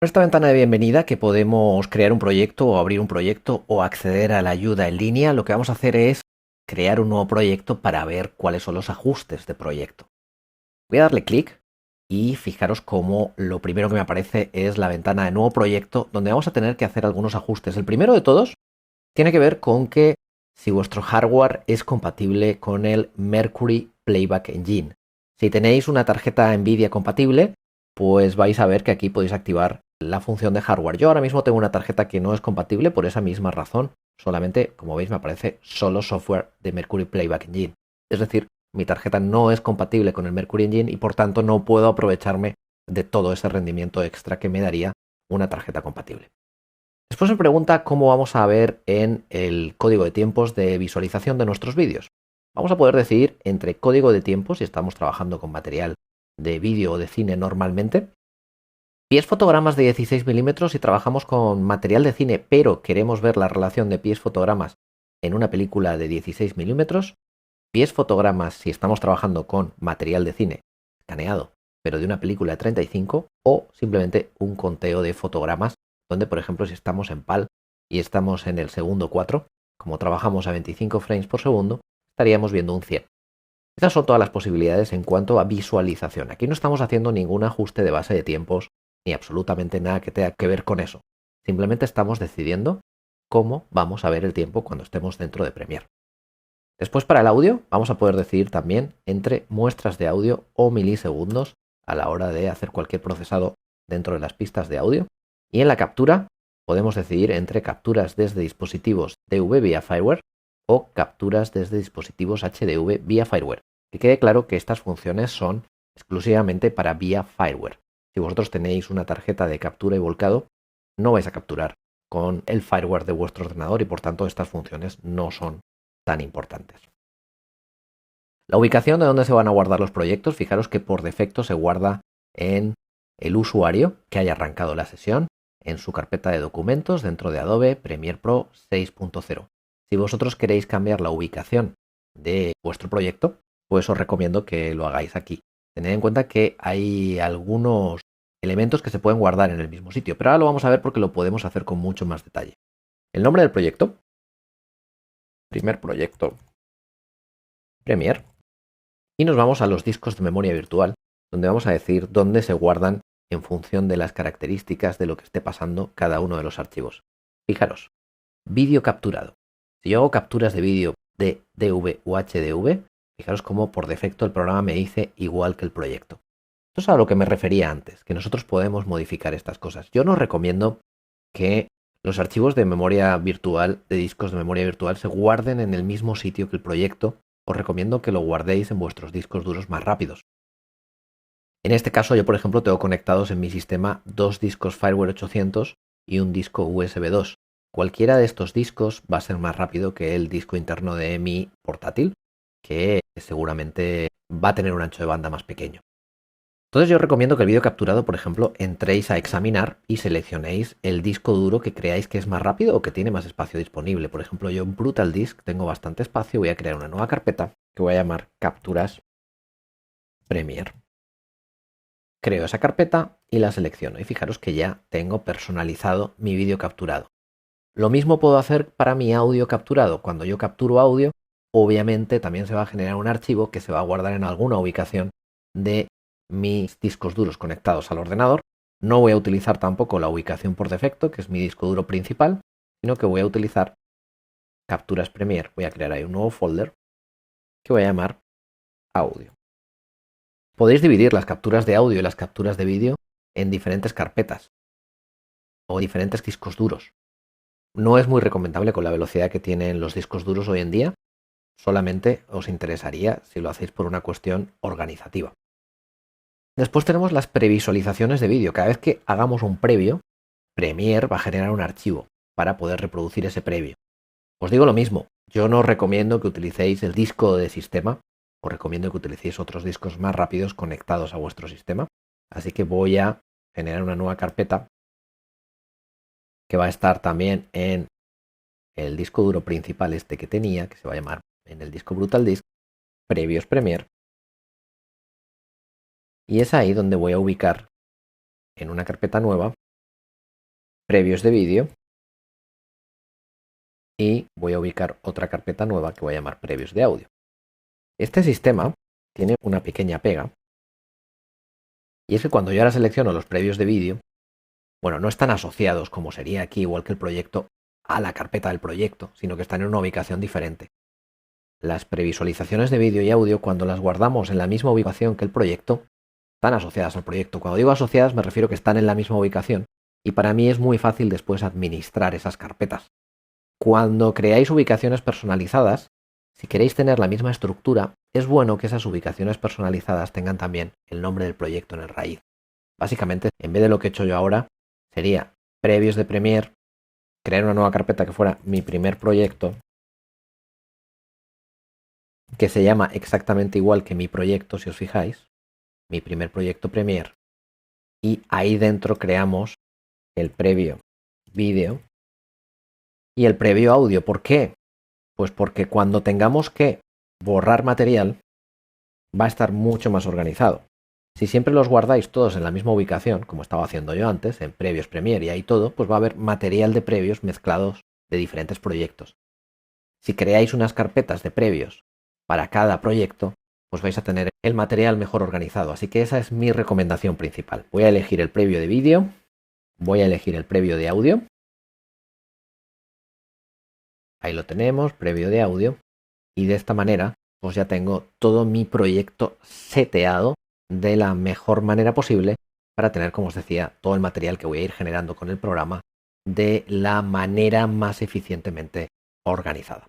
En esta ventana de bienvenida que podemos crear un proyecto o abrir un proyecto o acceder a la ayuda en línea, lo que vamos a hacer es crear un nuevo proyecto para ver cuáles son los ajustes de proyecto. Voy a darle clic y fijaros cómo lo primero que me aparece es la ventana de nuevo proyecto donde vamos a tener que hacer algunos ajustes. El primero de todos tiene que ver con que si vuestro hardware es compatible con el Mercury Playback Engine. Si tenéis una tarjeta Nvidia compatible, pues vais a ver que aquí podéis activar la función de hardware. Yo ahora mismo tengo una tarjeta que no es compatible por esa misma razón. Solamente, como veis, me aparece solo software de Mercury Playback Engine. Es decir, mi tarjeta no es compatible con el Mercury Engine y por tanto no puedo aprovecharme de todo ese rendimiento extra que me daría una tarjeta compatible. Después me pregunta cómo vamos a ver en el código de tiempos de visualización de nuestros vídeos. Vamos a poder decidir entre código de tiempos, si estamos trabajando con material de vídeo o de cine normalmente, pies fotogramas de 16 milímetros si trabajamos con material de cine pero queremos ver la relación de pies fotogramas en una película de 16 milímetros, pies fotogramas si estamos trabajando con material de cine escaneado pero de una película de 35 o simplemente un conteo de fotogramas donde, por ejemplo, si estamos en PAL y estamos en el segundo 4, como trabajamos a 25 frames por segundo, estaríamos viendo un 100. Estas son todas las posibilidades en cuanto a visualización. Aquí no estamos haciendo ningún ajuste de base de tiempos ni absolutamente nada que tenga que ver con eso. Simplemente estamos decidiendo cómo vamos a ver el tiempo cuando estemos dentro de Premiere. Después, para el audio, vamos a poder decidir también entre muestras de audio o milisegundos a la hora de hacer cualquier procesado dentro de las pistas de audio. Y en la captura podemos decidir entre capturas desde dispositivos DV vía fireware o capturas desde dispositivos HDV vía fireware. Que quede claro que estas funciones son exclusivamente para vía fireware. Si vosotros tenéis una tarjeta de captura y volcado, no vais a capturar con el fireware de vuestro ordenador y por tanto estas funciones no son tan importantes. La ubicación de donde se van a guardar los proyectos, fijaros que por defecto se guarda en el usuario que haya arrancado la sesión, en su carpeta de documentos dentro de Adobe Premiere Pro 6.0. Si vosotros queréis cambiar la ubicación de vuestro proyecto, pues os recomiendo que lo hagáis aquí. Tened en cuenta que hay algunos elementos que se pueden guardar en el mismo sitio, pero ahora lo vamos a ver porque lo podemos hacer con mucho más detalle. El nombre del proyecto, primer proyecto Premiere, y nos vamos a los discos de memoria virtual, donde vamos a decir dónde se guardan en función de las características de lo que esté pasando cada uno de los archivos. Fijaros, vídeo capturado. Si yo hago capturas de vídeo de DV o HDV, fijaros cómo por defecto el programa me dice igual que el proyecto. Esto es a lo que me refería antes, que nosotros podemos modificar estas cosas. Yo no recomiendo que los archivos de memoria virtual, de discos de memoria virtual, se guarden en el mismo sitio que el proyecto. Os recomiendo que lo guardéis en vuestros discos duros más rápidos. En este caso yo, por ejemplo, tengo conectados en mi sistema dos discos Fireware 800 y un disco USB 2. Cualquiera de estos discos va a ser más rápido que el disco interno de mi portátil, que seguramente va a tener un ancho de banda más pequeño. Entonces yo recomiendo que el vídeo capturado, por ejemplo, entréis a examinar y seleccionéis el disco duro que creáis que es más rápido o que tiene más espacio disponible. Por ejemplo, yo en Brutal Disk tengo bastante espacio, voy a crear una nueva carpeta que voy a llamar Capturas Premiere. Creo esa carpeta y la selecciono y fijaros que ya tengo personalizado mi vídeo capturado. Lo mismo puedo hacer para mi audio capturado. Cuando yo capturo audio, obviamente también se va a generar un archivo que se va a guardar en alguna ubicación de mis discos duros conectados al ordenador. No voy a utilizar tampoco la ubicación por defecto, que es mi disco duro principal, sino que voy a utilizar Capturas Premiere. Voy a crear ahí un nuevo folder que voy a llamar Audio. Podéis dividir las capturas de audio y las capturas de vídeo en diferentes carpetas o diferentes discos duros. No es muy recomendable con la velocidad que tienen los discos duros hoy en día. Solamente os interesaría si lo hacéis por una cuestión organizativa. Después tenemos las previsualizaciones de vídeo. Cada vez que hagamos un previo, Premiere va a generar un archivo para poder reproducir ese previo. Os digo lo mismo, yo no os recomiendo que utilicéis el disco de sistema, os recomiendo que utilicéis otros discos más rápidos conectados a vuestro sistema. Así que voy a generar una nueva carpeta que va a estar también en el disco duro principal este que tenía, que se va a llamar en el disco Brutal Disk, Previos Premiere. Y es ahí donde voy a ubicar en una carpeta nueva previos de vídeo y voy a ubicar otra carpeta nueva que voy a llamar previos de audio. Este sistema tiene una pequeña pega y es que cuando yo ahora selecciono los previos de vídeo, bueno, no están asociados como sería aquí, igual que el proyecto, a la carpeta del proyecto, sino que están en una ubicación diferente. Las previsualizaciones de vídeo y audio, cuando las guardamos en la misma ubicación que el proyecto, están asociadas al proyecto. Cuando digo asociadas me refiero que están en la misma ubicación y para mí es muy fácil después administrar esas carpetas. Cuando creáis ubicaciones personalizadas, si queréis tener la misma estructura, es bueno que esas ubicaciones personalizadas tengan también el nombre del proyecto en el raíz. Básicamente, en vez de lo que he hecho yo ahora, sería previos de Premiere, crear una nueva carpeta que fuera mi primer proyecto, que se llama exactamente igual que mi proyecto, si os fijáis, mi primer proyecto Premiere, y ahí dentro creamos el previo vídeo y el previo audio. ¿Por qué? Pues porque cuando tengamos que borrar material va a estar mucho más organizado. Si siempre los guardáis todos en la misma ubicación, como estaba haciendo yo antes, en previos Premiere y ahí todo, pues va a haber material de previos mezclados de diferentes proyectos. Si creáis unas carpetas de previos para cada proyecto, pues vais a tener el material mejor organizado. Así que esa es mi recomendación principal. Voy a elegir el previo de vídeo, voy a elegir el previo de audio. Ahí lo tenemos, previo de audio. Y de esta manera, pues ya tengo todo mi proyecto seteado de la mejor manera posible para tener, como os decía, todo el material que voy a ir generando con el programa de la manera más eficientemente organizada.